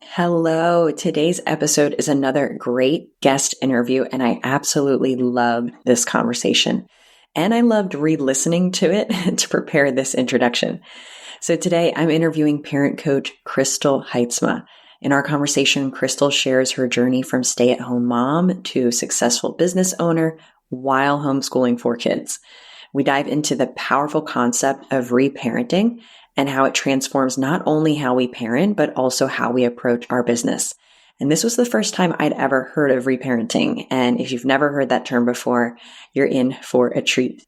Hello. Today's episode is another great guest interview, and I absolutely loved this conversation. And I loved re-listening to it to prepare this introduction. So today I'm interviewing parent coach Crystal Haitsma. In our conversation, Crystal shares her journey from stay-at-home mom to successful business owner while homeschooling 4 kids. We dive into the powerful concept of reparenting and how it transforms not only how we parent, but also how we approach our business. And this was the first time I'd ever heard of reparenting. And if you've never heard that term before, you're in for a treat.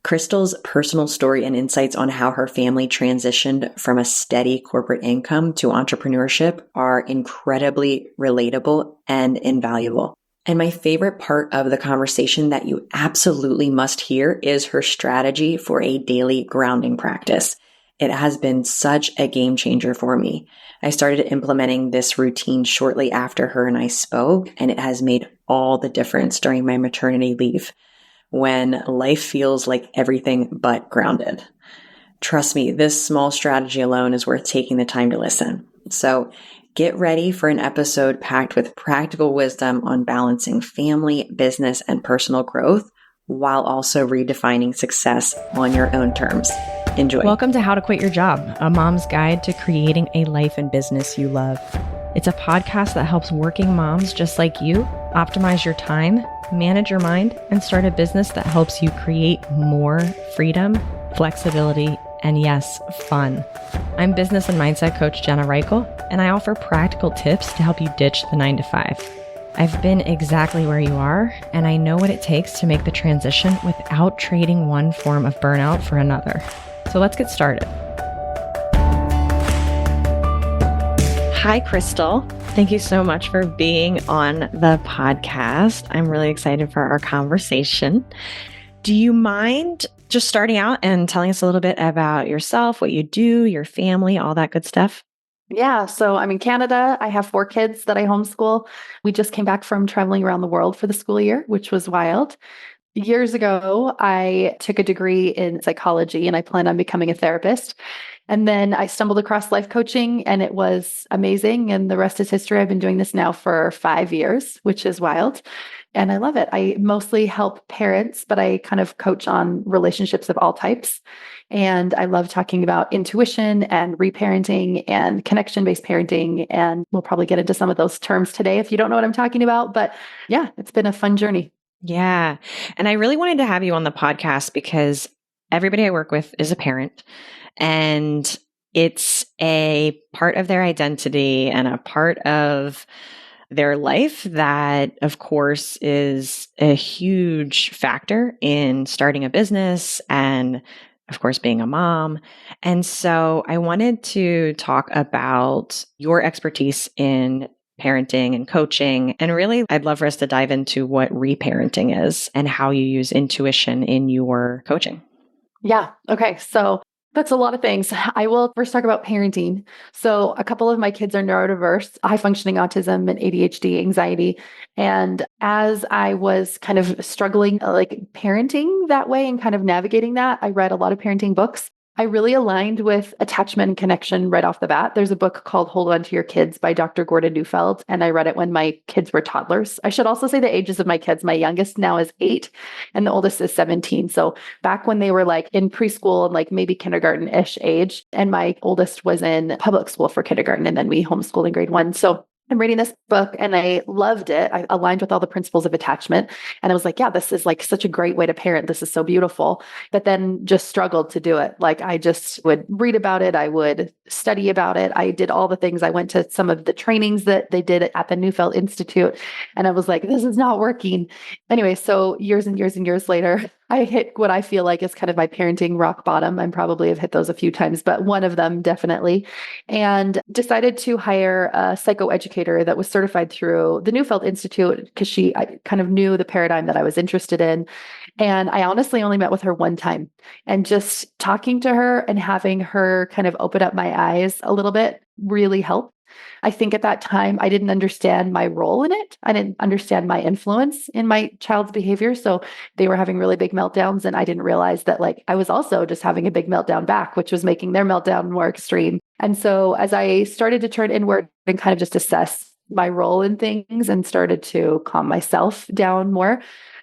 Crystal's personal story and insights on how her family transitioned from a steady corporate income to entrepreneurship are incredibly relatable and invaluable. And my favorite part of the conversation that you absolutely must hear is her strategy for a daily grounding practice. It has been such a game changer for me. I started implementing this routine shortly after her and I spoke, and it has made all the difference during my maternity leave when life feels like everything but grounded. Trust me, this small strategy alone is worth taking the time to listen. So get ready for an episode packed with practical wisdom on balancing family, business, and personal growth while also redefining success on your own terms. Enjoy. Welcome to How to Quit Your Job, a mom's guide to creating a life and business you love. It's a podcast that helps working moms just like you optimize your time, manage your mind, and start a business that helps you create more freedom, flexibility, and yes, fun. I'm business and mindset coach Jenna Reichel, and I offer practical tips to help you ditch the 9-to-5. I've been exactly where you are, and I know what it takes to make the transition without trading one form of burnout for another. So let's get started. Hi, Crystal. Thank you so much for being on the podcast. I'm really excited for our conversation. Do you mind just starting out and telling us a little bit about yourself, what you do, your family, all that good stuff? Yeah. So I'm in Canada. I have 4 kids that I homeschool. We just came back from traveling around the world for the school year, which was wild. Years ago, I took a degree in psychology and I planned on becoming a therapist. And then I stumbled across life coaching and it was amazing. And the rest is history. I've been doing this now for 5 years, which is wild. And I love it. I mostly help parents, but I kind of coach on relationships of all types. And I love talking about intuition and reparenting and connection-based parenting. And we'll probably get into some of those terms today if you don't know what I'm talking about. But yeah, it's been a fun journey. Yeah. And I really wanted to have you on the podcast because everybody I work with is a parent and it's a part of their identity and a part of their life that, of course, is a huge factor in starting a business and, of course, being a mom. And so I wanted to talk about your expertise in parenting and coaching. And really, I'd love for us to dive into what reparenting is and how you use intuition in your coaching. Yeah. Okay. So that's a lot of things. I will first talk about parenting. So a couple of my kids are neurodiverse, high functioning autism and ADHD, anxiety. And as I was kind of struggling, like parenting that way and kind of navigating that, I read a lot of parenting books. I really aligned with attachment and connection right off the bat. There's a book called Hold On to Your Kids by Dr. Gordon Neufeld, and I read it when my kids were toddlers. I should also say the ages of my kids. My youngest now is 8 and the oldest is 17. So back when they were like in preschool and like maybe kindergarten-ish age, and my oldest was in public school for kindergarten, and then we homeschooled in grade 1. So I'm reading this book and I loved it. I aligned with all the principles of attachment. And I was like, yeah, this is like such a great way to parent. This is so beautiful. But then just struggled to do it. Like I just would read about it. I would study about it. I did all the things. I went to some of the trainings that they did at the Neufeld Institute. And I was like, this is not working. Anyway, so years and years and years later, I hit what I feel like is kind of my parenting rock bottom. I probably have hit those a few times, but one of them definitely. And decided to hire a psychoeducator that was certified through the Neufeld Institute because I kind of knew the paradigm that I was interested in. And I honestly only met with her one time. And just talking to her and having her kind of open up my eyes a little bit really helped. I think at that time, I didn't understand my role in it. I didn't understand my influence in my child's behavior. So they were having really big meltdowns. And I didn't realize that, like, I was also just having a big meltdown back, which was making their meltdown more extreme. And so as I started to turn inward and kind of just assess my role in things and started to calm myself down more,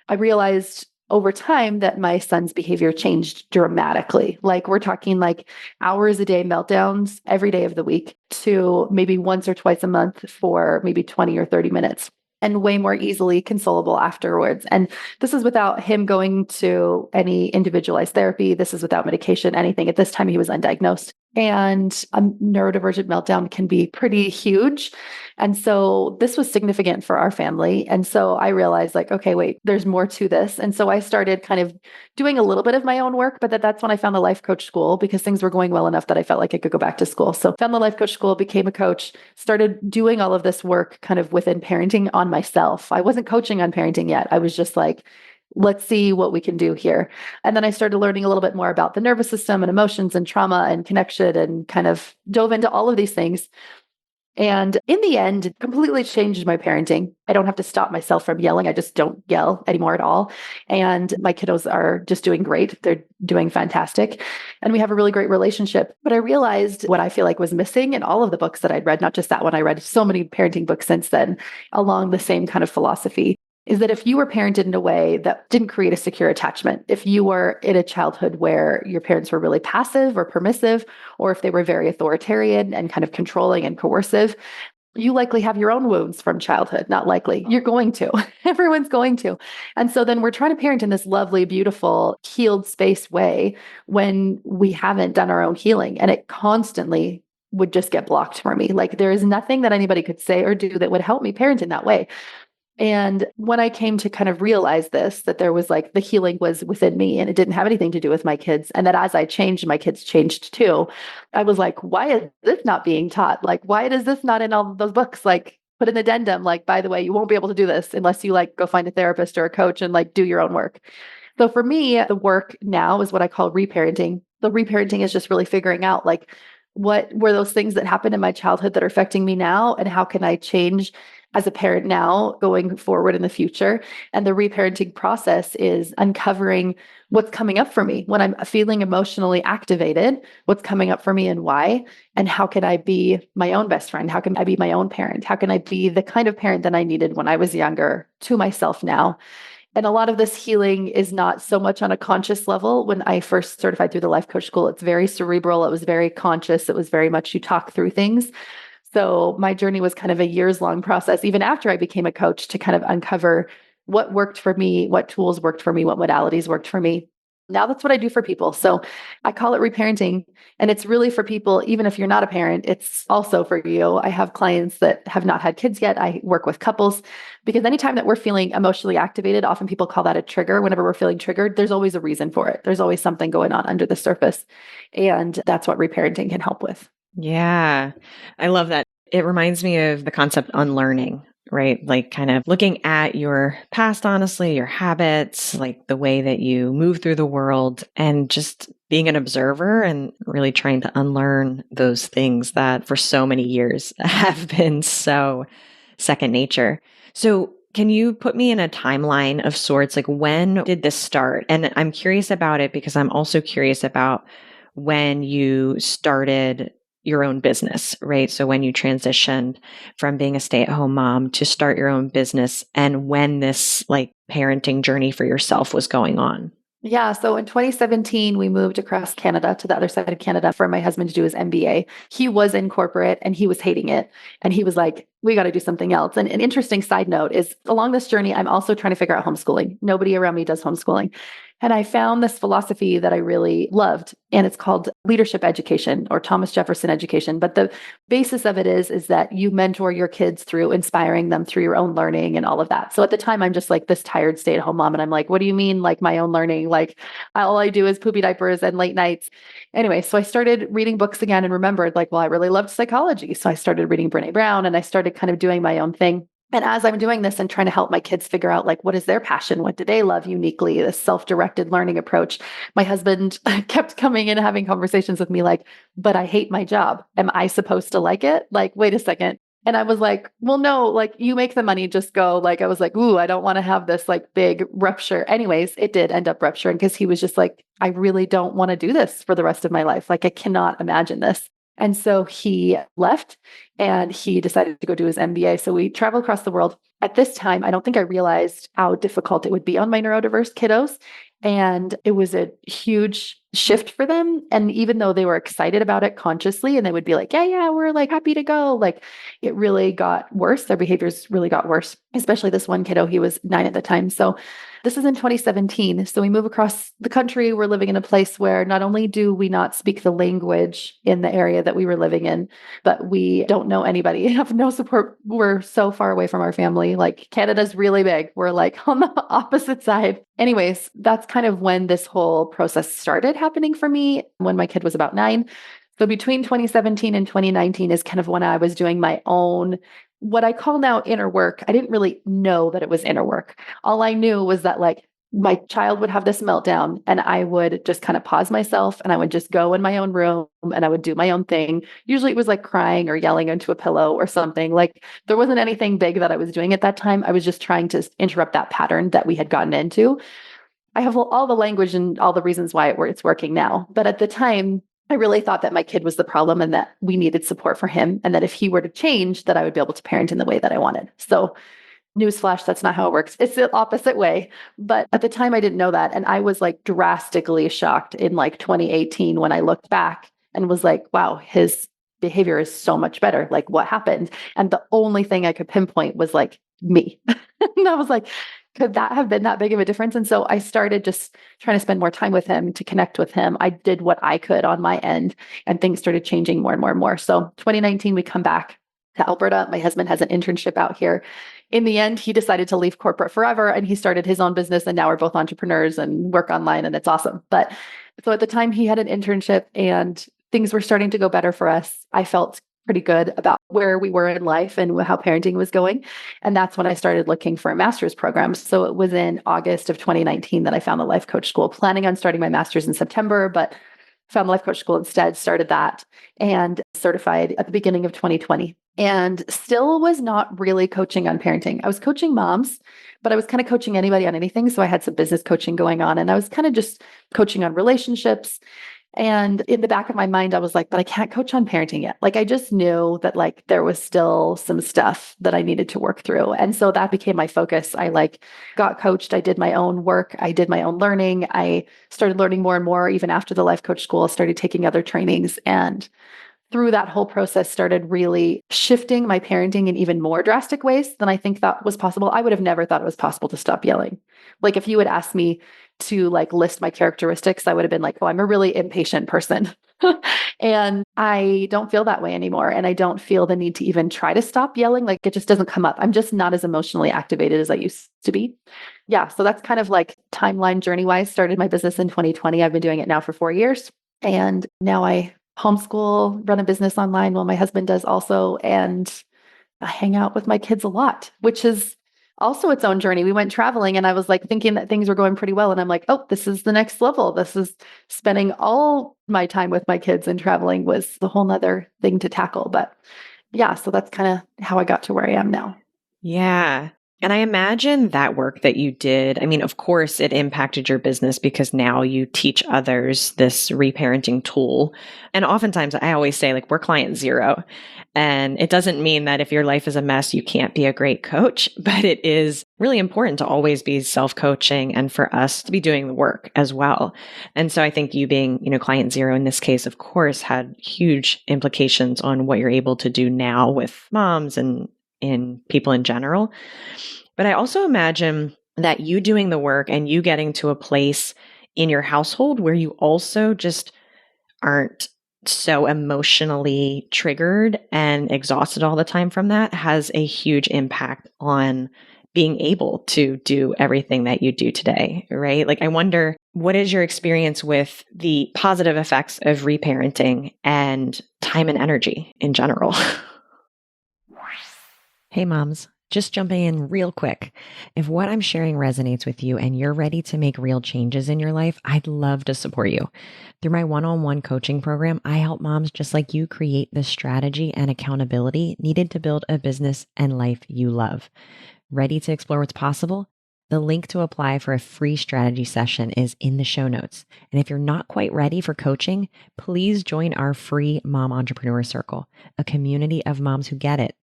I realized over time that my son's behavior changed dramatically. Like, we're talking like hours a day meltdowns every day of the week to maybe once or twice a month for maybe 20 or 30 minutes, and way more easily consolable afterwards. And this is without him going to any individualized therapy. This is without medication, anything. At this time, he was undiagnosed. And a neurodivergent meltdown can be pretty huge. And so this was significant for our family. And so I realized, like, okay, wait, there's more to this. And so I started kind of doing a little bit of my own work, but that's when I found the life coach school, because things were going well enough that I felt like I could go back to school. So found the life coach school, became a coach, started doing all of this work kind of within parenting on myself. I wasn't coaching on parenting yet. I was just like, let's see what we can do here. And then I started learning a little bit more about the nervous system and emotions and trauma and connection, and kind of dove into all of these things. And in the end, it completely changed my parenting. I don't have to stop myself from yelling. I just don't yell anymore at all. And my kiddos are just doing great. They're doing fantastic. And we have a really great relationship. But I realized what I feel like was missing in all of the books that I'd read, not just that one. I read so many parenting books since then along the same kind of philosophy, is that if you were parented in a way that didn't create a secure attachment, if you were in a childhood where your parents were really passive or permissive, or if they were very authoritarian and kind of controlling and coercive, you likely have your own wounds from childhood. Not likely, you're going to. Everyone's going to. And so then we're trying to parent in this lovely, beautiful, healed space way when we haven't done our own healing. And it constantly would just get blocked for me. Like, there is nothing that anybody could say or do that would help me parent in that way. And when I came to kind of realize this, that there was like the healing was within me and it didn't have anything to do with my kids. And that as I changed, my kids changed too. I was like, why is this not being taught? Like, why is this not in all those books? Like, put an addendum, like, by the way, you won't be able to do this unless you like go find a therapist or a coach and like do your own work. So for me, the work now is what I call reparenting. The reparenting is just really figuring out, like, what were those things that happened in my childhood that are affecting me now? And how can I change as a parent now going forward in the future? And the reparenting process is uncovering what's coming up for me when I'm feeling emotionally activated, what's coming up for me and why, and how can I be my own best friend? How can I be my own parent? How can I be the kind of parent that I needed when I was younger to myself now? And a lot of this healing is not so much on a conscious level. When I first certified through the life coach school, it's very cerebral. It was very conscious. It was very much you talk through things. So my journey was kind of a years-long process, even after I became a coach, to kind of uncover what worked for me, what tools worked for me, what modalities worked for me. Now that's what I do for people. So I call it reparenting. And it's really for people, even if you're not a parent, it's also for you. I have clients that have not had kids yet. I work with couples, because anytime that we're feeling emotionally activated, often people call that a trigger. Whenever we're feeling triggered, there's always a reason for it. There's always something going on under the surface. And that's what reparenting can help with. Yeah, I love that. It reminds me of the concept unlearning, right? Like, kind of looking at your past, honestly, your habits, like the way that you move through the world, and just being an observer and really trying to unlearn those things that for so many years have been so second nature. So can you put me in a timeline of sorts? Like, when did this start? And I'm curious about it because I'm also curious about when you started your own business, right? So when you transitioned from being a stay-at-home mom to start your own business, and when this like parenting journey for yourself was going on. Yeah. So in 2017, we moved across Canada to the other side of Canada for my husband to do his MBA. He was in corporate and he was hating it. And he was like, we got to do something else. And an interesting side note is, along this journey, I'm also trying to figure out homeschooling. Nobody around me does homeschooling. And I found this philosophy that I really loved, and it's called leadership education, or Thomas Jefferson education. But the basis of it is that you mentor your kids through inspiring them through your own learning and all of that. So at the time, I'm just like this tired stay-at-home mom. And I'm like, what do you mean, like my own learning? Like, all I do is poopy diapers and late nights. Anyway, so I started reading books again and remembered, like, well, I really loved psychology. So I started reading Brene Brown and I started kind of doing my own thing. And as I'm doing this and trying to help my kids figure out like, what is their passion? What do they love uniquely? This self-directed learning approach. My husband kept coming in and having conversations with me like, but I hate my job. Am I supposed to like it? Like, wait a second. And I was like, well, no, like you make the money, just go. Like, I was like, ooh, I don't want to have this like big rupture. Anyways, it did end up rupturing because he was just like, I really don't want to do this for the rest of my life. Like, I cannot imagine this. And so he left and he decided to go do his MBA. So we traveled across the world. At this time, I don't think I realized how difficult it would be on my neurodiverse kiddos. And it was a huge shift for them. And even though they were excited about it consciously and they would be like, yeah, we're like happy to go, like it really got worse. Their behaviors really got worse, especially this one kiddo. He was 9 at the time. So this is in 2017. So we move across the country. We're living in a place where not only do we not speak the language in the area that we were living in, but we don't know anybody, have no support. We're so far away from our family. Like Canada's really big. We're like on the opposite side. Anyways, that's kind of when this whole process started happening for me when my kid was about 9. So between 2017 and 2019 is kind of when I was doing my own, what I call now inner work. I didn't really know that it was inner work. All I knew was that like my child would have this meltdown and I would just kind of pause myself and I would just go in my own room and I would do my own thing. Usually it was like crying or yelling into a pillow or something. Like there wasn't anything big that I was doing at that time. I was just trying to interrupt that pattern that we had gotten into. I have all the language and all the reasons why it's working now. But at the time, I really thought that my kid was the problem and that we needed support for him. And that if he were to change, that I would be able to parent in the way that I wanted. So newsflash, that's not how it works. It's the opposite way. But at the time, I didn't know that. And I was like drastically shocked in like 2018 when I looked back and was like, wow, his behavior is so much better. Like what happened? And the only thing I could pinpoint was like me. And I was like, could that have been that big of a difference? And so I started just trying to spend more time with him, to connect with him. I did what I could on my end and things started changing more and more and more. So 2019, we come back to Alberta. My husband has an internship out here. In the end, he decided to leave corporate forever and he started his own business. And now we're both entrepreneurs and work online and it's awesome. But so at the time he had an internship and things were starting to go better for us. I felt pretty good about where we were in life and how parenting was going. And that's when I started looking for a master's program. So it was in August of 2019 that I found the life coach school, planning on starting my master's in September, but found the life coach school instead, started that and certified at the beginning of 2020. And still was not really coaching on parenting. I was coaching moms, but I was kind of coaching anybody on anything. So I had some business coaching going on and I was kind of just coaching on relationships. And in the back of my mind, I was like, but I can't coach on parenting yet. Like, I just knew that like there was still some stuff that I needed to work through. And so that became my focus. I like got coached. I did my own work. I did my own learning. I started learning more and more, even after the life coach school, started taking other trainings. And through that whole process started really shifting my parenting in even more drastic ways than I think that was possible. I would have never thought it was possible to stop yelling. Like if you had asked me to like list my characteristics, I would have been like, oh, I'm a really impatient person. And I don't feel that way anymore. And I don't feel the need to even try to stop yelling. Like it just doesn't come up. I'm just not as emotionally activated as I used to be. Yeah. So that's kind of like timeline journey wise. Started my business in 2020. I've been doing it now for 4 years. And now I homeschool, run a business online while my husband does also. And I hang out with my kids a lot, which is also its own journey. We went traveling and I was like thinking that things were going pretty well. And I'm like, oh, this is the next level. This is spending all my time with my kids and traveling was the whole nother thing to tackle. But yeah, so that's kind of how I got to where I am now. Yeah. And I imagine that work that you did, I mean, of course, it impacted your business because now you teach others this reparenting tool. And oftentimes I always say, like, we're client zero. And it doesn't mean that if your life is a mess, you can't be a great coach, but it is really important to always be self-coaching and for us to be doing the work as well. And so I think you being, client zero in this case, of course, had huge implications on what you're able to do now with moms and in people in general. But I also imagine that you doing the work and you getting to a place in your household where you also just aren't so emotionally triggered and exhausted all the time from that has a huge impact on being able to do everything that you do today, right? Like, I wonder, what is your experience with the positive effects of reparenting and time and energy in general? Hey, moms. Just jumping in real quick. If what I'm sharing resonates with you and you're ready to make real changes in your life, I'd love to support you. Through my one-on-one coaching program, I help moms just like you create the strategy and accountability needed to build a business and life you love. Ready to explore what's possible? The link to apply for a free strategy session is in the show notes. And if you're not quite ready for coaching, please join our free Mom Entrepreneur Circle, a community of moms who get it.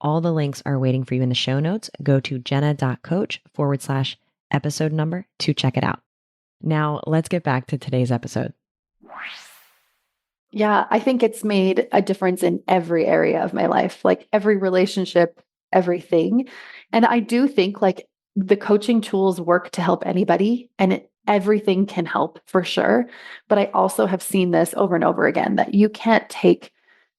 All the links are waiting for you in the show notes. Go to jenna.coach/episode number to check it out. Now, let's get back to today's episode. Yeah, I think it's made a difference in every area of my life, like every relationship, everything. And I do think like the coaching tools work to help anybody, and everything can help for sure. But I also have seen this over and over again that you can't take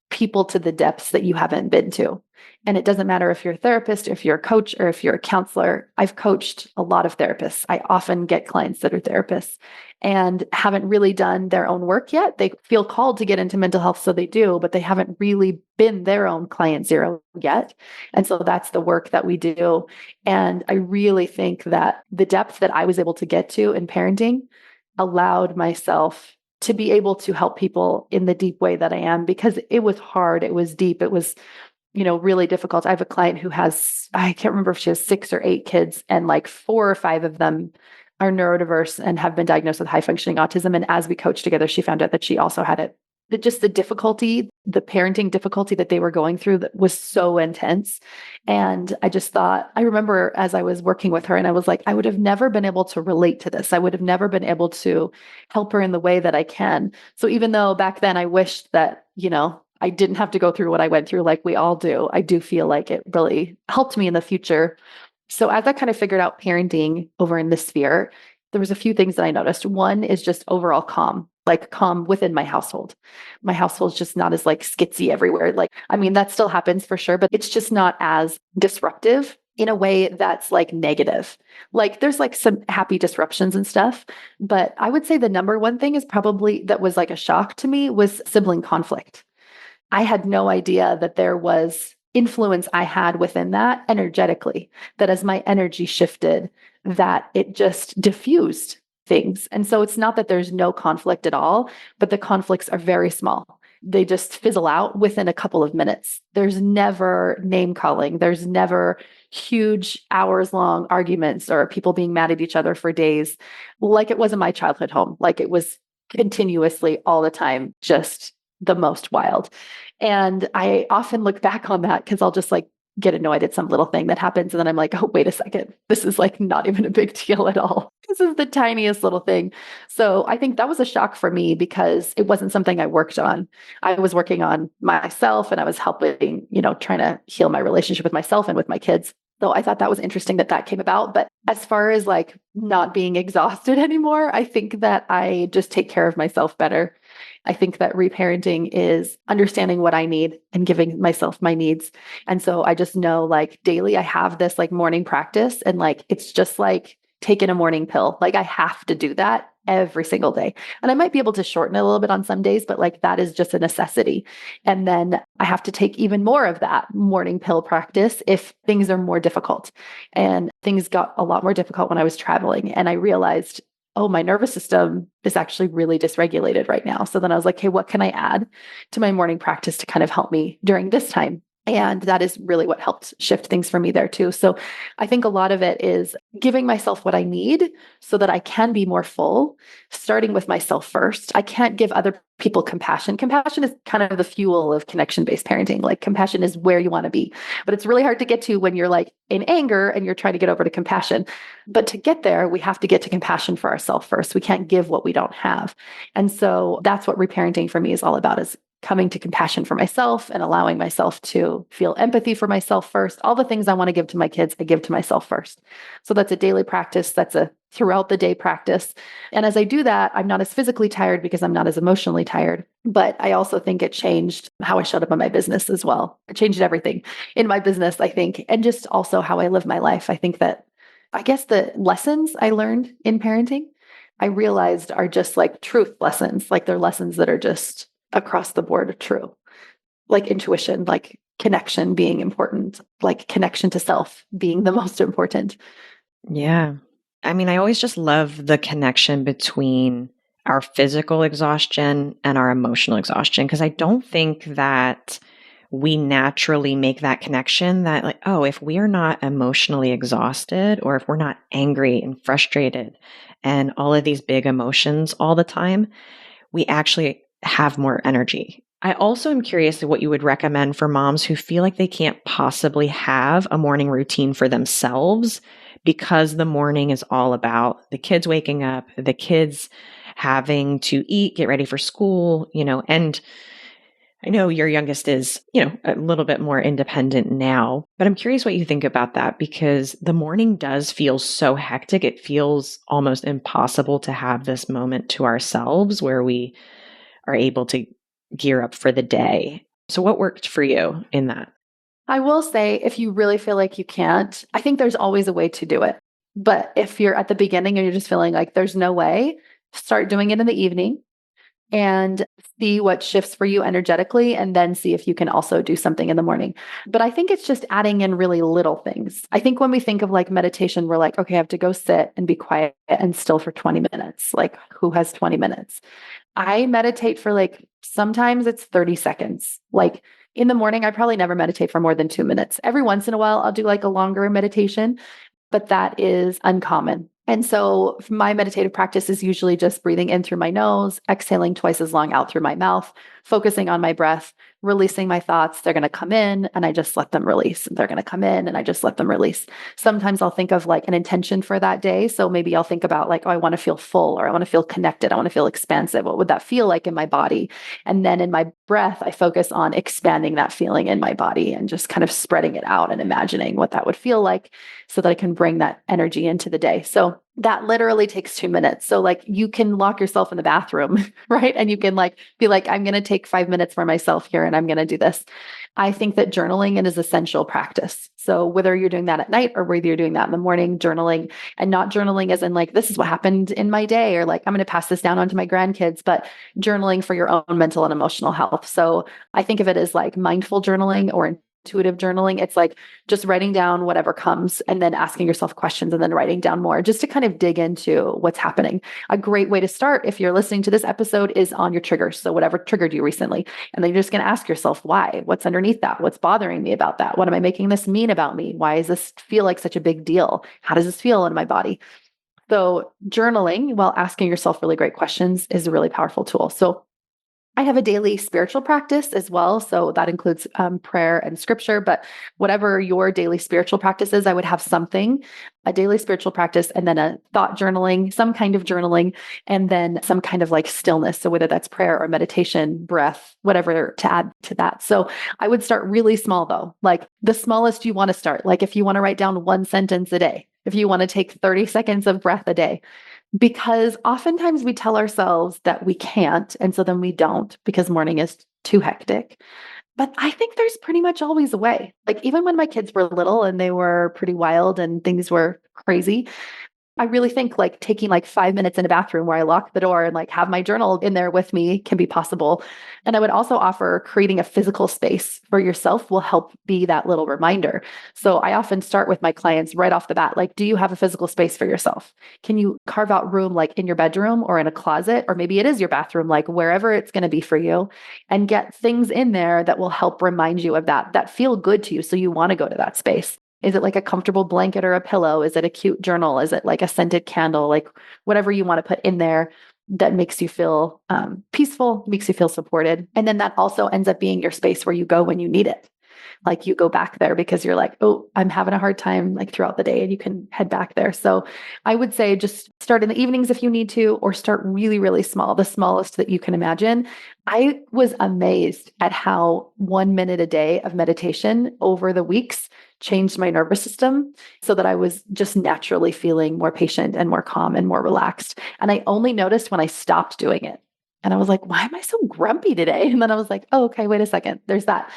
people to the depths that you haven't been to. And it doesn't matter if you're a therapist, if you're a coach, or if you're a counselor. I've coached a lot of therapists. I often get clients that are therapists and haven't really done their own work yet. They feel called to get into mental health, so they do, but they haven't really been their own client zero yet. And so that's the work that we do. And I really think that the depth that I was able to get to in parenting allowed myself to be able to help people in the deep way that I am, because it was hard. It was deep. It was, really difficult. I have a client who has, I can't remember if she has 6 or 8 kids, and like 4 or 5 of them are neurodiverse and have been diagnosed with high functioning autism. And as we coached together, she found out that she also had it. Just the difficulty, the parenting difficulty that they were going through that was so intense. And I just thought, I remember as I was working with her, and I was like, I would have never been able to relate to this. I would have never been able to help her in the way that I can. So even though back then I wished that, I didn't have to go through what I went through like we all do, I do feel like it really helped me in the future. So as I kind of figured out parenting over in this sphere, there was a few things that I noticed. One is just overall calm, like calm within my household. My household's just not as like skitsy everywhere. Like, I mean, that still happens for sure, but it's just not as disruptive in a way that's like negative. Like there's like some happy disruptions and stuff, but I would say the number one thing is probably that was like a shock to me was sibling conflict. I had no idea that there was influence I had within that energetically, that as my energy shifted, that it just diffused things. And so it's not that there's no conflict at all, but the conflicts are very small. They just fizzle out within a couple of minutes. There's never name calling. There's never huge hours long arguments or people being mad at each other for days, like it was in my childhood home. Like it was continuously all the time, just the most wild. And I often look back on that because I'll just like get annoyed at some little thing that happens. And then I'm like, oh, wait a second. This is like not even a big deal at all. This is the tiniest little thing. So I think that was a shock for me because it wasn't something I worked on. I was working on myself and I was helping, trying to heal my relationship with myself and with my kids. So I thought that was interesting that that came about. But as far as like not being exhausted anymore, I think that I just take care of myself better. I think that reparenting is understanding what I need and giving myself my needs. And so I just know like daily I have this like morning practice, and like it's just like taking a morning pill. Like I have to do that every single day. And I might be able to shorten it a little bit on some days, but like that is just a necessity. And then I have to take even more of that morning pill practice if things are more difficult. And things got a lot more difficult when I was traveling. And I realized, oh, my nervous system is actually really dysregulated right now. So then I was like, hey, what can I add to my morning practice to kind of help me during this time? And that is really what helped shift things for me there too. So I think a lot of it is giving myself what I need so that I can be more full, starting with myself first. I can't give other people compassion. Compassion is kind of the fuel of connection-based parenting. Like compassion is where you want to be, but it's really hard to get to when you're like in anger and you're trying to get over to compassion. But to get there, we have to get to compassion for ourselves first. We can't give what we don't have. And so that's what reparenting for me is all about, is coming to compassion for myself and allowing myself to feel empathy for myself first. All the things I want to give to my kids, I give to myself first. So that's a daily practice. That's a throughout the day practice. And as I do that, I'm not as physically tired because I'm not as emotionally tired. But I also think it changed how I showed up in my business as well. It changed everything in my business, I think, and just also how I live my life. I think that, I guess the lessons I learned in parenting, I realized are just like truth lessons. Like they're lessons that are just across the board true, like intuition, like connection being important, like connection to self being the most important. Yeah. I mean, I always just love the connection between our physical exhaustion and our emotional exhaustion, because I don't think that we naturally make that connection that, like, oh, if we are not emotionally exhausted, or if we're not angry and frustrated and all of these big emotions all the time, we actually have more energy. I also am curious what you would recommend for moms who feel like they can't possibly have a morning routine for themselves because the morning is all about the kids waking up, the kids having to eat, get ready for school, and I know your youngest is, a little bit more independent now, but I'm curious what you think about that, because the morning does feel so hectic. It feels almost impossible to have this moment to ourselves where we are able to gear up for the day. So what worked for you in that? I will say, if you really feel like you can't, I think there's always a way to do it. But if you're at the beginning and you're just feeling like there's no way, start doing it in the evening and see what shifts for you energetically, and then see if you can also do something in the morning. But I think it's just adding in really little things. I think when we think of like meditation, we're like, okay, I have to go sit and be quiet and still for 20 minutes. Like, who has 20 minutes? I meditate for like, sometimes it's 30 seconds. Like in the morning, I probably never meditate for more than 2 minutes. Every once in a while, I'll do like a longer meditation, but that is uncommon. And so my meditative practice is usually just breathing in through my nose, exhaling twice as long out through my mouth, focusing on my breath, releasing my thoughts. They're going to come in and I just let them release. They're going to come in and I just let them release. Sometimes I'll think of like an intention for that day. So maybe I'll think about like, oh, I want to feel full, or I want to feel connected. I want to feel expansive. What would that feel like in my body? And then in my breath, I focus on expanding that feeling in my body and just kind of spreading it out and imagining what that would feel like so that I can bring that energy into the day. So that literally takes 2 minutes. So like you can lock yourself in the bathroom, right? And you can like be like, I'm going to take 5 minutes for myself here and I'm going to do this. I think that journaling is essential practice. So whether you're doing that at night or whether you're doing that in the morning, journaling, and not journaling as in like, this is what happened in my day, or like, I'm going to pass this down onto my grandkids, but journaling for your own mental and emotional health. So I think of it as like mindful journaling or intuitive journaling. It's like just writing down whatever comes and then asking yourself questions and then writing down more just to kind of dig into what's happening. A great way to start, if you're listening to this episode, is on your triggers. So whatever triggered you recently. And then you're just going to ask yourself, why? What's underneath that? What's bothering me about that? What am I making this mean about me? Why does this feel like such a big deal? How does this feel in my body? So journaling while asking yourself really great questions is a really powerful tool. So I have a daily spiritual practice as well. So that includes prayer and scripture, but whatever your daily spiritual practice is, I would have something, a daily spiritual practice, and then a thought journaling, some kind of journaling, and then some kind of like stillness. So whether that's prayer or meditation, breath, whatever to add to that. So I would start really small though, like the smallest you want to start. Like if you want to write down one sentence a day, if you want to take 30 seconds of breath a day, because oftentimes we tell ourselves that we can't. And so then we don't because morning is too hectic. But I think there's pretty much always a way. Like even when my kids were little and they were pretty wild and things were crazy, I really think like taking like 5 minutes in a bathroom where I lock the door and like have my journal in there with me can be possible. And I would also offer creating a physical space for yourself will help be that little reminder. So I often start with my clients right off the bat, like, do you have a physical space for yourself? Can you carve out room like in your bedroom or in a closet, or maybe it is your bathroom, like wherever it's going to be for you, and get things in there that will help remind you of that feel good to you. So you want to go to that space. Is it like a comfortable blanket or a pillow? Is it a cute journal? Is it like a scented candle? Like whatever you want to put in there that makes you feel peaceful, makes you feel supported. And then that also ends up being your space where you go when you need it. Like you go back there because you're like, oh, I'm having a hard time like throughout the day, and you can head back there. So I would say just start in the evenings if you need to, or start really, really small, the smallest that you can imagine. I was amazed at how 1 minute a day of meditation over the weeks changed my nervous system so that I was just naturally feeling more patient and more calm and more relaxed. And I only noticed when I stopped doing it. And I was like, why am I so grumpy today? And then I was like, oh, okay, wait a second. There's that.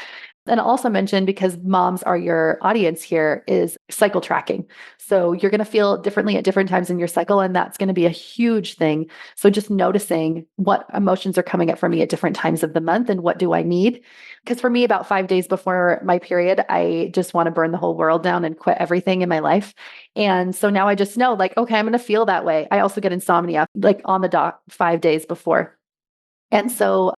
And I'll also mention, because moms are your audience here, is cycle tracking. So you're going to feel differently at different times in your cycle, and that's going to be a huge thing. So just noticing what emotions are coming up for me at different times of the month and what do I need. Because for me, about 5 days before my period, I just want to burn the whole world down and quit everything in my life. And so now I just know, like, okay, I'm going to feel that way. I also get insomnia like on the dot 5 days before. And so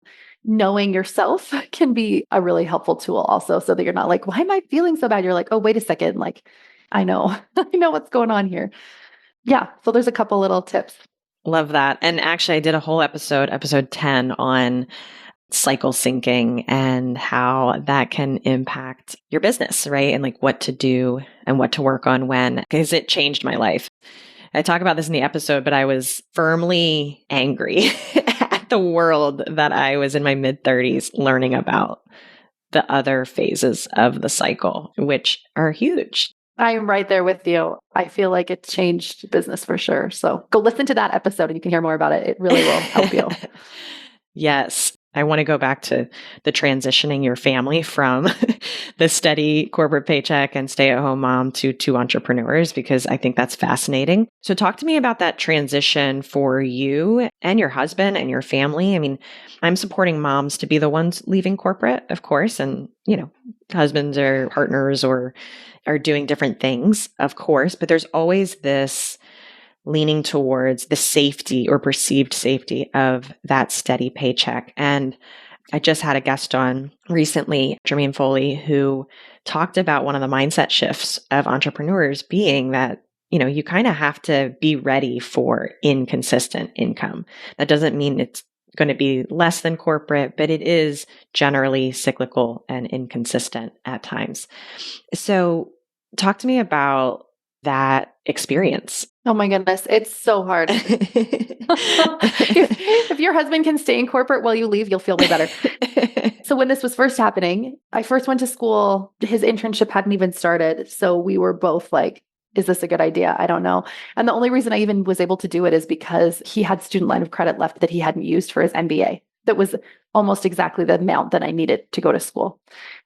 knowing yourself can be a really helpful tool also, so that you're not like, why am I feeling so bad? You're like, oh, wait a second. Like, I know, I know what's going on here. Yeah. So there's a couple little tips. Love that. And actually, I did a whole episode 10 on cycle syncing and how that can impact your business, right? And like what to do and what to work on when, because it changed my life. I talk about this in the episode, but I was firmly angry at the world that I was in my mid 30s learning about the other phases of the cycle, which are huge. I'm right there with you. I feel like it changed business for sure. So go listen to that episode and you can hear more about it. It really will help you. Yes. I want to go back to the transitioning your family from the steady corporate paycheck and stay-at-home mom to two entrepreneurs, because I think that's fascinating. So talk to me about that transition for you and your husband and your family. I mean, I'm supporting moms to be the ones leaving corporate, of course, and, husbands or partners or are doing different things, of course, but there's always this leaning towards the safety or perceived safety of that steady paycheck. And I just had a guest on recently, Jermaine Foley, who talked about one of the mindset shifts of entrepreneurs being that, you kind of have to be ready for inconsistent income. That doesn't mean it's going to be less than corporate, but it is generally cyclical and inconsistent at times. So talk to me about that experience. Oh my goodness. It's so hard. if your husband can stay in corporate while you leave, you'll feel way better. So when this was first happening, I first went to school. His internship hadn't even started. So we were both like, is this a good idea? I don't know. And the only reason I even was able to do it is because he had student line of credit left that he hadn't used for his MBA. That was almost exactly the amount that I needed to go to school.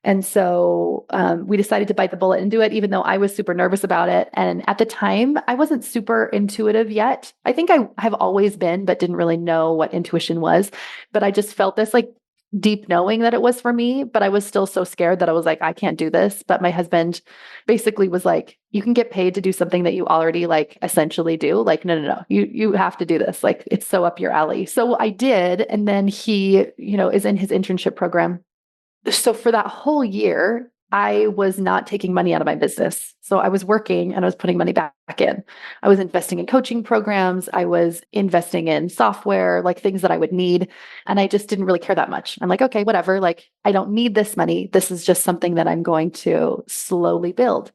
And so we decided to bite the bullet and do it, even though I was super nervous about it. And at the time, I wasn't super intuitive yet. I think I have always been, but didn't really know what intuition was. But I just felt this like deep knowing that it was for me, but I was still so scared that I was like, I can't do this. But my husband basically was like, you can get paid to do something that you already like essentially do. Like, no. You have to do this. Like, it's so up your alley. So I did. And then he, is in his internship program. So for that whole year, I was not taking money out of my business. So I was working and I was putting money back in. I was investing in coaching programs. I was investing in software, like things that I would need. And I just didn't really care that much. I'm like, okay, whatever. Like, I don't need this money. This is just something that I'm going to slowly build.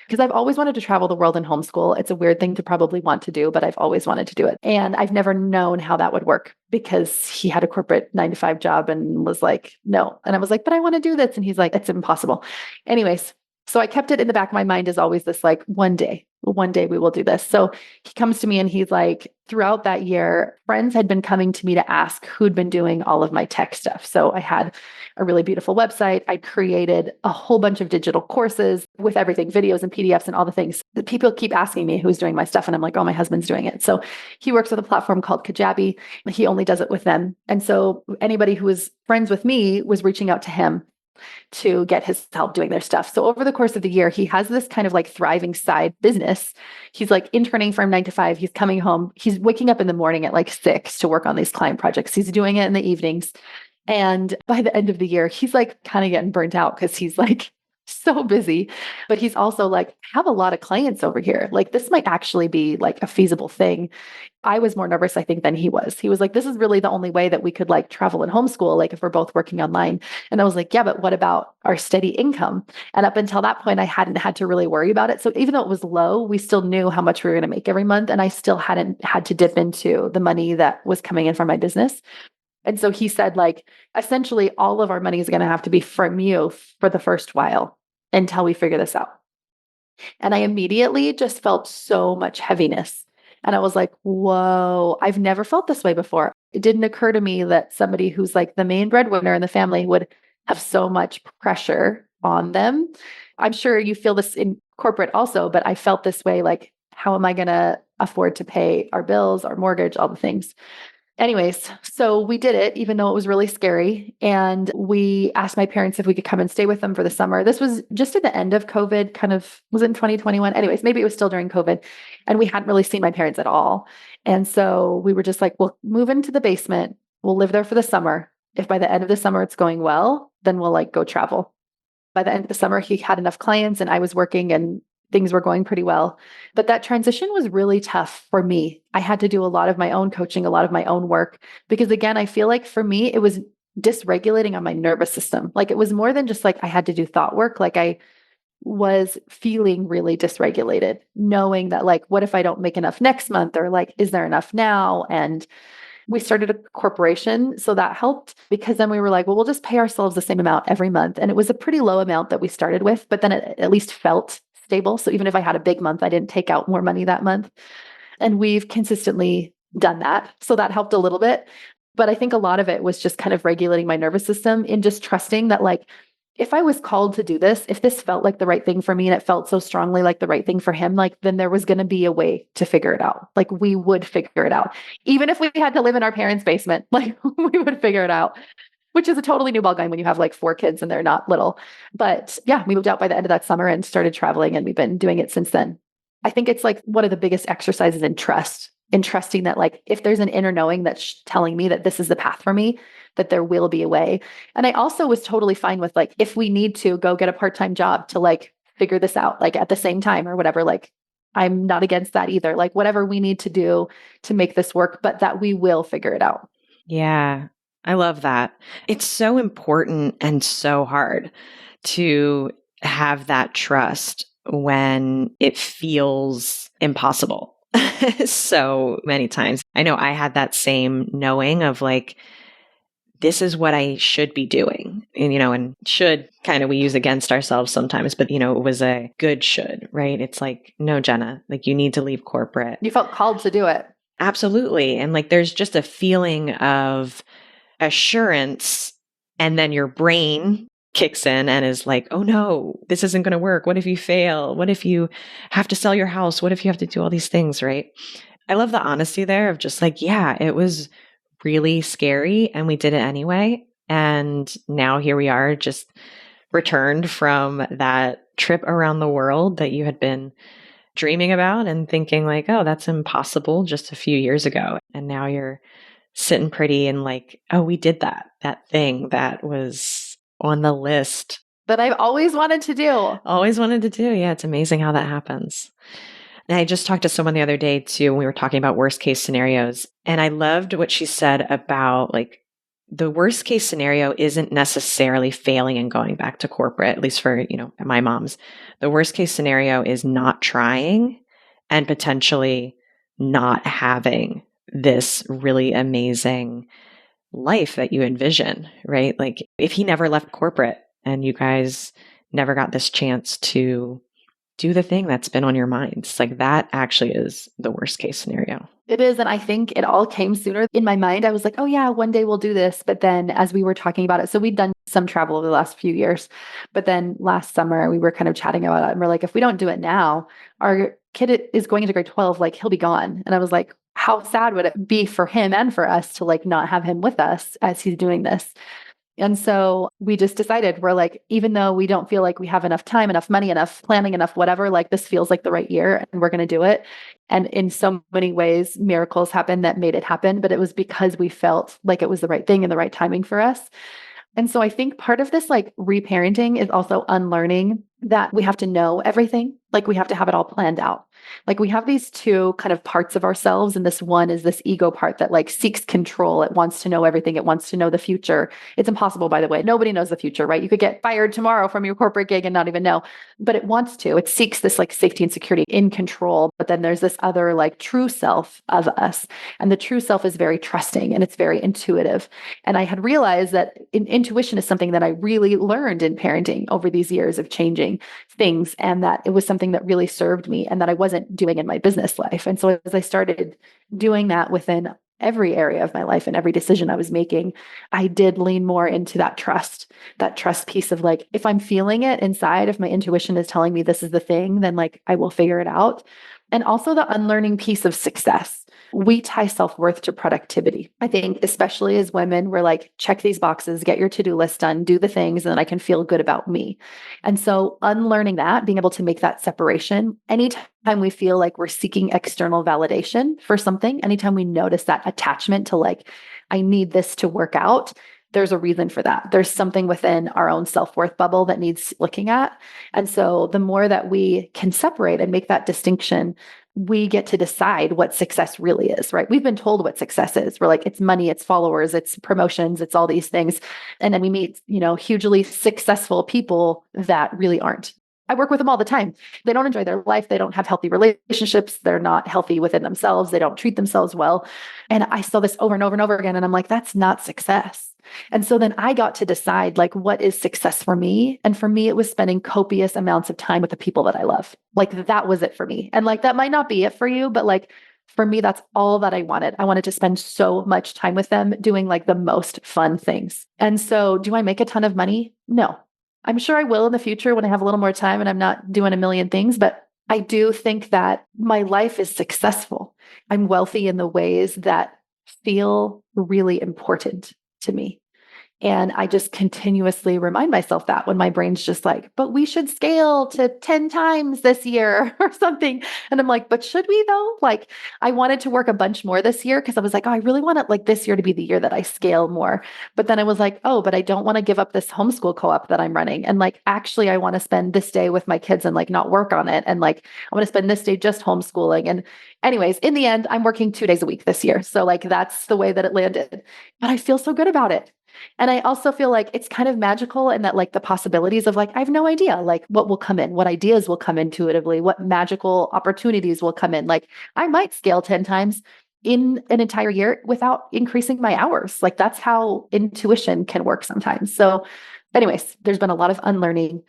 Because I've always wanted to travel the world and homeschool. It's a weird thing to probably want to do, but I've always wanted to do it. And I've never known how that would work because he had a corporate 9 to 5 job and was like, no. And I was like, but I want to do this. And he's like, it's impossible. Anyways, so I kept it in the back of my mind as always this like, one day we will do this. So he comes to me and he's like, throughout that year, friends had been coming to me to ask who'd been doing all of my tech stuff. So I had a really beautiful website. I created a whole bunch of digital courses with everything, videos and PDFs and all the things. People keep asking me who's doing my stuff. And I'm like, oh, my husband's doing it. So he works with a platform called Kajabi. He only does it with them. And so anybody who was friends with me was reaching out to him to get his help doing their stuff. So over the course of the year, he has this kind of like thriving side business. He's like interning from 9 to 5. He's coming home. He's waking up in the morning at like 6 to work on these client projects. He's doing it in the evenings. And by the end of the year, he's like kind of getting burnt out because he's like so busy, but he's also like, I have a lot of clients over here. Like, this might actually be like a feasible thing. I was more nervous, I think, than he was. He was like, this is really the only way that we could like travel and homeschool, like if we're both working online. And I was like, yeah, but what about our steady income? And up until that point, I hadn't had to really worry about it. So even though it was low, we still knew how much we were going to make every month. And I still hadn't had to dip into the money that was coming in from my business. And so he said, like, essentially all of our money is going to have to be from you for the first while until we figure this out. And I immediately just felt so much heaviness. And I was like, whoa, I've never felt this way before. It didn't occur to me that somebody who's like the main breadwinner in the family would have so much pressure on them. I'm sure you feel this in corporate also, but I felt this way, like, how am I going to afford to pay our bills, our mortgage, all the things? Anyways, so we did it, even though it was really scary. And we asked my parents if we could come and stay with them for the summer. This was just at the end of COVID, kind of was in 2021. Anyways, maybe it was still during COVID. And we hadn't really seen my parents at all. And so we were just like, we'll move into the basement. We'll live there for the summer. If by the end of the summer it's going well, then we'll like go travel. By the end of the summer, he had enough clients and I was working and things were going pretty well. But that transition was really tough for me. I had to do a lot of my own coaching, a lot of my own work, because again, I feel like for me, it was dysregulating on my nervous system. Like it was more than just like I had to do thought work. Like I was feeling really dysregulated, knowing that like, what if I don't make enough next month? Or like, is there enough now? And we started a corporation. So that helped because then we were like, well, we'll just pay ourselves the same amount every month. And it was a pretty low amount that we started with, but then it at least felt stable. So even if I had a big month, I didn't take out more money that month. And we've consistently done that. So that helped a little bit. But I think a lot of it was just kind of regulating my nervous system and just trusting that like, if I was called to do this, if this felt like the right thing for me and it felt so strongly like the right thing for him, like then there was going to be a way to figure it out. Like we would figure it out. Even if we had to live in our parents' basement, like we would figure it out, which is a totally new ballgame when you have like 4 kids and they're not little. But yeah, we moved out by the end of that summer and started traveling and we've been doing it since then. I think it's like one of the biggest exercises in trusting that like if there's an inner knowing that's telling me that this is the path for me, that there will be a way. And I also was totally fine with like, if we need to go get a part-time job to like figure this out, like at the same time or whatever, like I'm not against that either. Like whatever we need to do to make this work, but that we will figure it out. Yeah, I love that. It's so important and so hard to have that trust when it feels impossible. So many times. I know I had that same knowing of like, this is what I should be doing. And should kind of we use against ourselves sometimes, but it was a good should, right? It's like, no, Jenna, like you need to leave corporate. You felt called to do it. Absolutely. And like there's just a feeling of assurance, and then your brain kicks in and is like, oh no, this isn't going to work. What if you fail? What if you have to sell your house? What if you have to do all these things, right? I love the honesty there of just like, yeah, it was really scary and we did it anyway. And now here we are, just returned from that trip around the world that you had been dreaming about and thinking like, oh, that's impossible just a few years ago. And now you're sitting pretty and like, oh, we did that thing that was on the list. That I've always wanted to do. Always wanted to do. Yeah, it's amazing how that happens. And I just talked to someone the other day too, when we were talking about worst case scenarios. And I loved what she said about like, the worst case scenario isn't necessarily failing and going back to corporate, at least for, my mom's. The worst case scenario is not trying and potentially not having this really amazing life that you envision, right? Like if he never left corporate and you guys never got this chance to do the thing that's been on your minds, like that actually is the worst case scenario. It is. And I think it all came sooner. In my mind, I was like, oh yeah, one day we'll do this. But then as we were talking about it, so we'd done some travel over the last few years, but then last summer we were kind of chatting about it and we're like, if we don't do it now, our kid is going into grade 12, like he'll be gone. And I was like, how sad would it be for him and for us to like not have him with us as he's doing this? And so we just decided we're like, even though we don't feel like we have enough time, enough money, enough planning, enough whatever, like this feels like the right year and we're going to do it. And in so many ways, miracles happened that made it happen, but it was because we felt like it was the right thing and the right timing for us. And so I think part of this like reparenting is also unlearning that we have to know everything. Like we have to have it all planned out. Like we have these two kind of parts of ourselves. And this one is this ego part that like seeks control. It wants to know everything. It wants to know the future. It's impossible, by the way. Nobody knows the future, right? You could get fired tomorrow from your corporate gig and not even know, but it wants to. It seeks this like safety and security in control. But then there's this other like true self of us. And the true self is very trusting and it's very intuitive. And I had realized that intuition is something that I really learned in parenting over these years of changing things. And that it was something that really served me and that I wasn't doing in my business life. And so as I started doing that within every area of my life and every decision I was making, I did lean more into that trust piece of like, if I'm feeling it inside, if my intuition is telling me this is the thing, then like I will figure it out. And also the unlearning piece of success. We tie self-worth to productivity. I think, especially as women, we're like, check these boxes, get your to-do list done, do the things, and then I can feel good about me. And so unlearning that, being able to make that separation, anytime we feel like we're seeking external validation for something, anytime we notice that attachment to like, I need this to work out, there's a reason for that. There's something within our own self-worth bubble that needs looking at. And so the more that we can separate and make that distinction, we get to decide what success really is, right? We've been told what success is. We're like, it's money, it's followers, it's promotions, it's all these things. And then we meet, hugely successful people that really aren't. I work with them all the time. They don't enjoy their life. They don't have healthy relationships. They're not healthy within themselves. They don't treat themselves well. And I saw this over and over and over again. And I'm like, that's not success. And so then I got to decide like, what is success for me? And for me, it was spending copious amounts of time with the people that I love. Like that was it for me. And like, that might not be it for you, but like, for me, that's all that I wanted. I wanted to spend so much time with them doing like the most fun things. And so do I make a ton of money? No. I'm sure I will in the future when I have a little more time and I'm not doing a million things, but I do think that my life is successful. I'm wealthy in the ways that feel really important to me. And I just continuously remind myself that when my brain's just like, but we should scale to 10 times this year or something. And I'm like, but should we though? Like, I wanted to work a bunch more this year because I was like, oh, I really want it like this year to be the year that I scale more. But then I was like, oh, but I don't want to give up this homeschool co-op that I'm running. And like, actually, I want to spend this day with my kids and like not work on it. And like, I want to spend this day just homeschooling. And anyways, in the end, I'm working 2 days a week this year. So like, that's the way that it landed. But I feel so good about it. And I also feel like it's kind of magical and that like the possibilities of like, I have no idea like what will come in, what ideas will come intuitively, what magical opportunities will come in. Like I might scale 10 times in an entire year without increasing my hours. Like that's how intuition can work sometimes. So anyways, there's been a lot of unlearning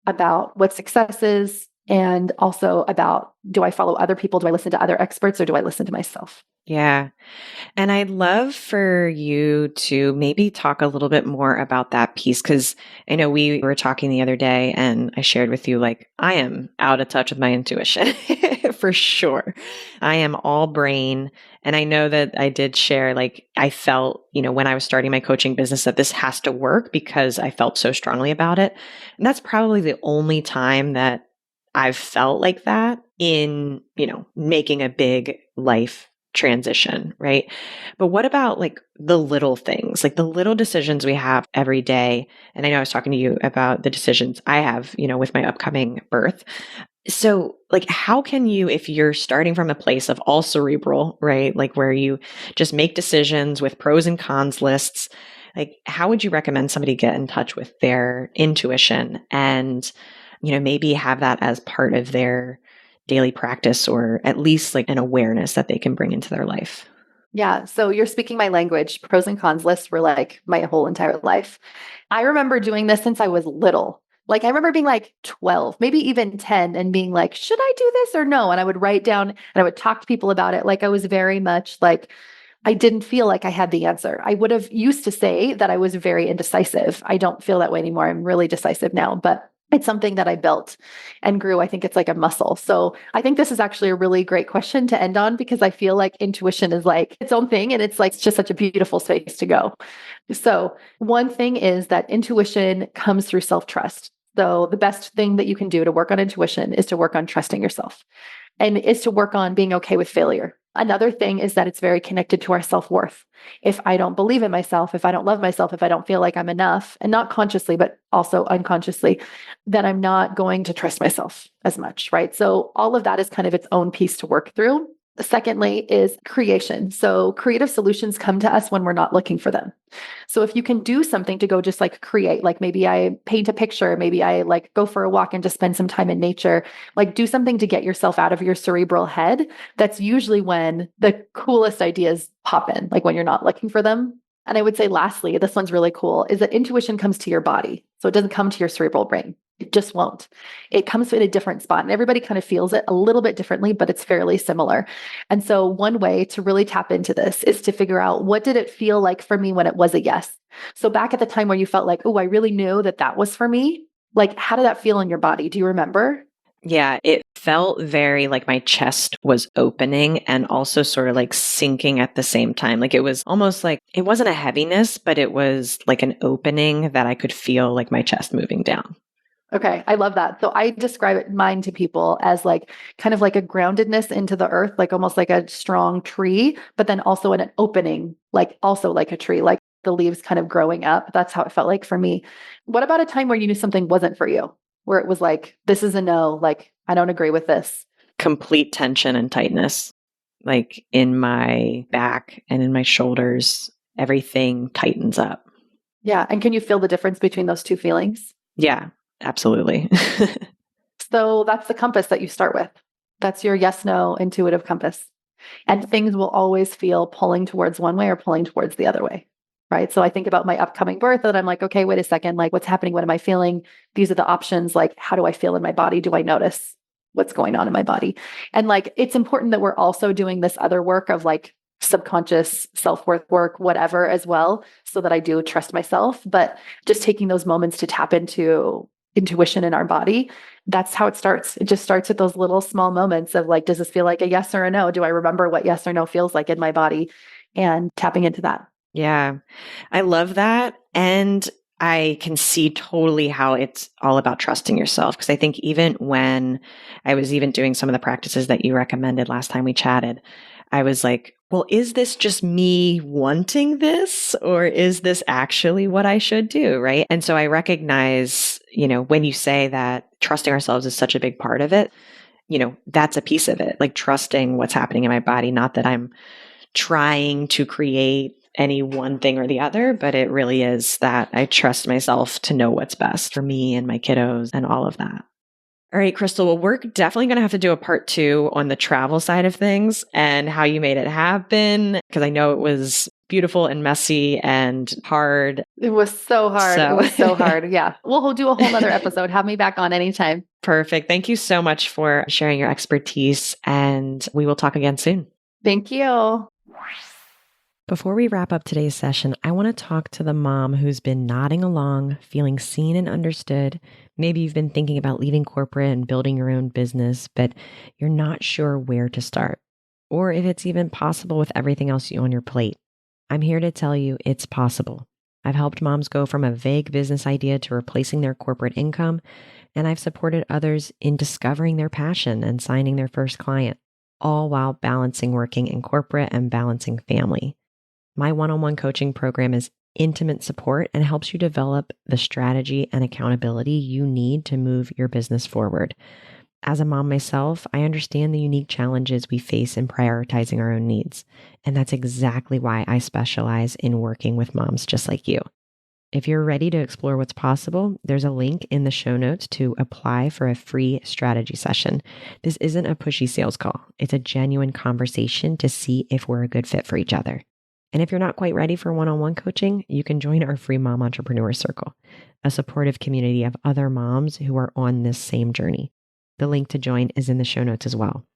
about what success is and also about, do I follow other people? Do I listen to other experts or do I listen to myself? Yeah. And I'd love for you to maybe talk a little bit more about that piece, because I know we were talking the other day and I shared with you, like, I am out of touch with my intuition for sure. I am all brain. And I know that I did share, like, I felt, when I was starting my coaching business that this has to work because I felt so strongly about it. And that's probably the only time that I've felt like that in, making a big life transition, right? But what about like the little things, like the little decisions we have every day? And I know I was talking to you about the decisions I have, with my upcoming birth. So like, how can you, if you're starting from a place of all cerebral, right? Like where you just make decisions with pros and cons lists, like how would you recommend somebody get in touch with their intuition and, maybe have that as part of their daily practice, or at least like an awareness that they can bring into their life? Yeah. So you're speaking my language. Pros and cons lists were like my whole entire life. I remember doing this since I was little. Like I remember being like 12, maybe even 10 and being like, should I do this or no? And I would write down and I would talk to people about it. Like I was very much like, I didn't feel like I had the answer. I would have used to say that I was very indecisive. I don't feel that way anymore. I'm really decisive now, but it's something that I built and grew. I think it's like a muscle. So I think this is actually a really great question to end on because I feel like intuition is like its own thing and it's like it's just such a beautiful space to go. So one thing is that intuition comes through self-trust. So the best thing that you can do to work on intuition is to work on trusting yourself and is to work on being okay with failure. Another thing is that it's very connected to our self-worth. If I don't believe in myself, if I don't love myself, if I don't feel like I'm enough, and not consciously, but also unconsciously, then I'm not going to trust myself as much, right? So all of that is kind of its own piece to work through. Secondly is creation. So creative solutions come to us when we're not looking for them. So if you can do something to go just like create, like maybe I paint a picture, maybe I like go for a walk and just spend some time in nature, like do something to get yourself out of your cerebral head. That's usually when the coolest ideas pop in, like when you're not looking for them. And I would say lastly, this one's really cool, is that intuition comes to your body. So it doesn't come to your cerebral brain. It just won't. It comes in a different spot and everybody kind of feels it a little bit differently, but it's fairly similar. And so one way to really tap into this is to figure out, what did it feel like for me when it was a yes? So back at the time where you felt like, oh, I really knew that that was for me. Like, how did that feel in your body? Do you remember? Yeah, it felt very like my chest was opening and also sort of like sinking at the same time. Like it was almost like it wasn't a heaviness, but it was like an opening that I could feel like my chest moving down. Okay, I love that. So I describe mine to people as like kind of like a groundedness into the earth, like almost like a strong tree, but then also in an opening, like also like a tree, like the leaves kind of growing up. That's how it felt like for me. What about a time where you knew something wasn't for you? Where it was like, this is a no, like, I don't agree with this. Complete tension and tightness, like in my back and in my shoulders, everything tightens up. Yeah. And can you feel the difference between those two feelings? Yeah, absolutely. So that's the compass that you start with. That's your yes, no intuitive compass. And things will always feel pulling towards one way or pulling towards the other way. Right. So I think about my upcoming birth and I'm like, okay, wait a second. Like, what's happening? What am I feeling? These are the options. Like, how do I feel in my body? Do I notice what's going on in my body? And like, it's important that we're also doing this other work of like subconscious self-worth work, whatever, as well, so that I do trust myself. But just taking those moments to tap into intuition in our body, that's how it starts. It just starts with those little small moments of like, does this feel like a yes or a no? Do I remember what yes or no feels like in my body? And tapping into that. Yeah, I love that. And I can see totally how it's all about trusting yourself. Because I think even when I was even doing some of the practices that you recommended last time we chatted, I was like, well, is this just me wanting this, or is this actually what I should do? Right. And so I recognize, when you say that trusting ourselves is such a big part of it, that's a piece of it, like trusting what's happening in my body. Not that I'm trying to create any one thing or the other, but it really is that I trust myself to know what's best for me and my kiddos and all of that. All right, Crystal, well, we're definitely going to have to do a part 2 on the travel side of things and how you made it happen, because I know it was beautiful and messy and hard. It was so hard. It was so hard. Yeah. We'll do a whole nother episode. Have me back on anytime. Perfect. Thank you so much for sharing your expertise, and we will talk again soon. Thank you. Before we wrap up today's session, I want to talk to the mom who's been nodding along, feeling seen and understood. Maybe you've been thinking about leaving corporate and building your own business, but you're not sure where to start, or if it's even possible with everything else on your plate. I'm here to tell you it's possible. I've helped moms go from a vague business idea to replacing their corporate income, and I've supported others in discovering their passion and signing their first client, all while balancing working in corporate and balancing family. My one-on-one coaching program is intimate support and helps you develop the strategy and accountability you need to move your business forward. As a mom myself, I understand the unique challenges we face in prioritizing our own needs. And that's exactly why I specialize in working with moms just like you. If you're ready to explore what's possible, there's a link in the show notes to apply for a free strategy session. This isn't a pushy sales call. It's a genuine conversation to see if we're a good fit for each other. And if you're not quite ready for one-on-one coaching, you can join our free Mom Entrepreneur Circle, a supportive community of other moms who are on this same journey. The link to join is in the show notes as well.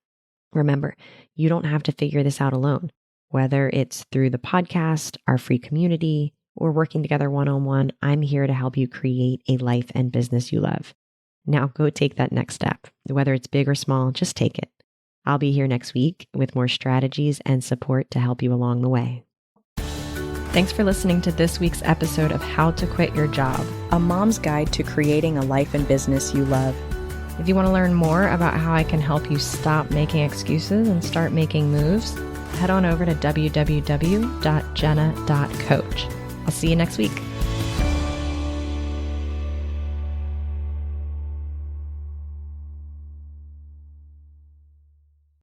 Remember, you don't have to figure this out alone, whether it's through the podcast, our free community, or working together one-on-one. I'm here to help you create a life and business you love. Now go take that next step. Whether it's big or small, just take it. I'll be here next week with more strategies and support to help you along the way. Thanks for listening to this week's episode of How to Quit Your Job, a mom's guide to creating a life and business you love. If you want to learn more about how I can help you stop making excuses and start making moves, head on over to www.jenna.coach. I'll see you next week.